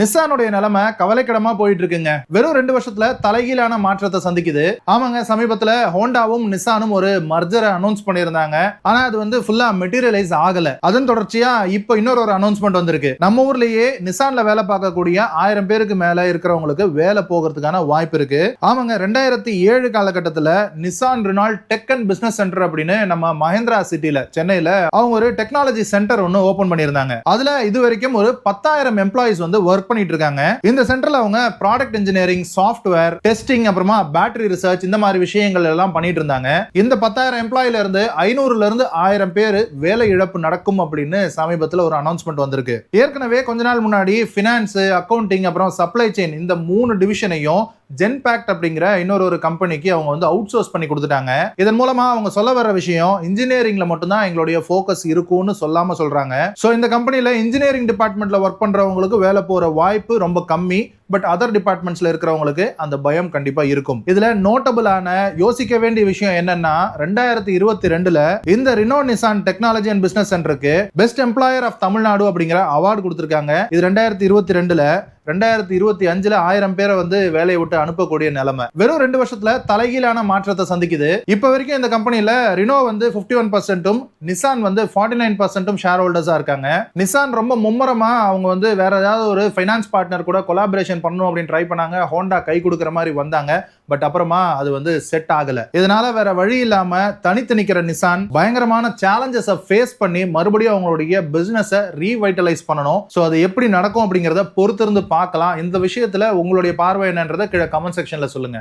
நிசானுடைய நிலைமை கவலைக்கிடமா போயிட்டு இருக்குங்க. வெறும் 2 வருஷத்துல தலைகீழான மாற்றத்தை சந்திக்குது. ஆமாங்க, சமீபத்துல ஹோண்டாவும் நிசானும் ஒரு மர்ஜரை அனௌன்ஸ் பண்ணியிருந்தாங்க. ஆனா அது வந்து ஃபுல்லா மெட்டீரியலைஸ் ஆகல. அதன் தொடர்ச்சியா இப்போ இன்னொரு அனௌன்ஸ்மெண்ட் வந்திருக்கு. நம்ம ஊர்லயே நிசான்ல வேலை பார்க்கக்கூடிய 1000 பேருக்கு மேல இருக்கிறவங்களுக்கு வேலை போகிறதுக்கான வாய்ப்பு இருக்கு. ஆமாங்க, 2007 காலகட்டத்துல Nissan Renault tech and business centre அப்படின்னு நம்ம மஹேந்திரா சிட்டில சென்னையில அவங்க ஒரு டெக்னாலஜி சென்டர் ஒன்னு ஓபன் பண்ணியிருந்தாங்க. அதுல இது வரைக்கும் ஒரு 10,000 எம்ப்ளாயிஸ் வந்து ஒர்க் பண்ணிட்டு இருக்காங்க. இந்த சென்டர்ல அவங்க ப்ராடக்ட் இன்ஜினியரிங், சாஃப்ட்வேர் டெஸ்டிங், அப்புறமா பேட்டரி ரிசர்ச், இந்த மாதிரி விஷயங்கள் எல்லாம் பண்ணிட்டு இருந்தாங்க. இந்த 10,000 எம்ப்ளாயில இருந்து 500ல இருந்து 1000 பேர் வேலை இழப்பு நடக்கும் அப்படின்னு சமீபத்தில் ஒரு அனௌன்ஸ்மெண்ட் வந்திருக்கு. ஏற்கனவே கொஞ்ச நாள் முன்னாடி பினான்ஸ், அக்கவுண்டிங், அப்புறம் சப்ளை செயின் இந்த 3 டிவிஷனையும் ஜென்பேக்ட் அப்படிங்கிற இன்னொரு கம்பெனிக்கு அவங்க வந்து அவுட் சோர்ஸ் பண்ணி கொடுத்துட்டாங்க. இதன் மூலமா அவங்க சொல்ல வர விஷயம், இன்ஜினியரிங்ல மட்டும்தான் எங்களுடைய ஃபோக்கஸ் இருக்கும்னு சொல்லாம சொல்றாங்க. சோ இந்த கம்பெனில இன்ஜினியரிங் டிபார்ட்மெண்ட்ல ஒர்க் பண்றவங்களுக்கு வேலை போற வாய்ப்பு ரொம்ப கம்மி. பட் அதர் டிபார்ட்மெண்ட்ஸ்ல இருக்கிறவங்களுக்கு அந்த பயம் கண்டிப்பா இருக்கும். இதுல நோட்டபிளான யோசிக்க வேண்டிய விஷயம் என்னன்னா, 2022ல இந்த Reno Nissan technology and business சென்டருக்கு பெஸ்ட் எம்ப்ளாயர் ஆஃப் தமிழ்நாடு அப்படிங்கிற அவார்டு கொடுத்திருக்காங்க. இது 2022ல 2025ல 1000 பேரை வந்து வேலையை விட்டு அனுப்பக்கூடிய நிலைமை. வெறும் 2 வருஷத்துல தலைகீழான மாற்றத்தை சந்திக்குது. இப்ப வரைக்கும் இந்த கம்பெனில ரினோ வந்து 51%, நிசான் வந்து 49% ஷேர் ஹோல்டர்ஸா இருக்காங்க. நிசான் ரொம்ப மும்முரமா அவங்க வந்து வேற ஏதாவது ஒரு ஃபைனான்ஸ் பார்ட்னர் கூட கொலாபரேஷன் பண்ணணும் அப்படின்னு ட்ரை பண்ணாங்க. ஹோண்டா கை கொடுக்கிற மாதிரி வந்தாங்க. பட் அப்புறமா அது வந்து செட் ஆகல. இதனால வேற வழி இல்லாம தனித்து நிக்கிற நிசான் பயங்கரமான சேலஞ்சஸை ஃபேஸ் பண்ணி மறுபடியும் அவங்களுடைய பிசினஸை ரீவைட்டலைஸ் பண்ணணும். சோ அது எப்படி நடக்கும் அப்படிங்கறத பொறுத்திருந்து பார்க்கலாம். இந்த விஷயத்துல உங்களுடைய பார்வை என்னன்றதை கீழே கமெண்ட் செக்ஷன்ல சொல்லுங்க.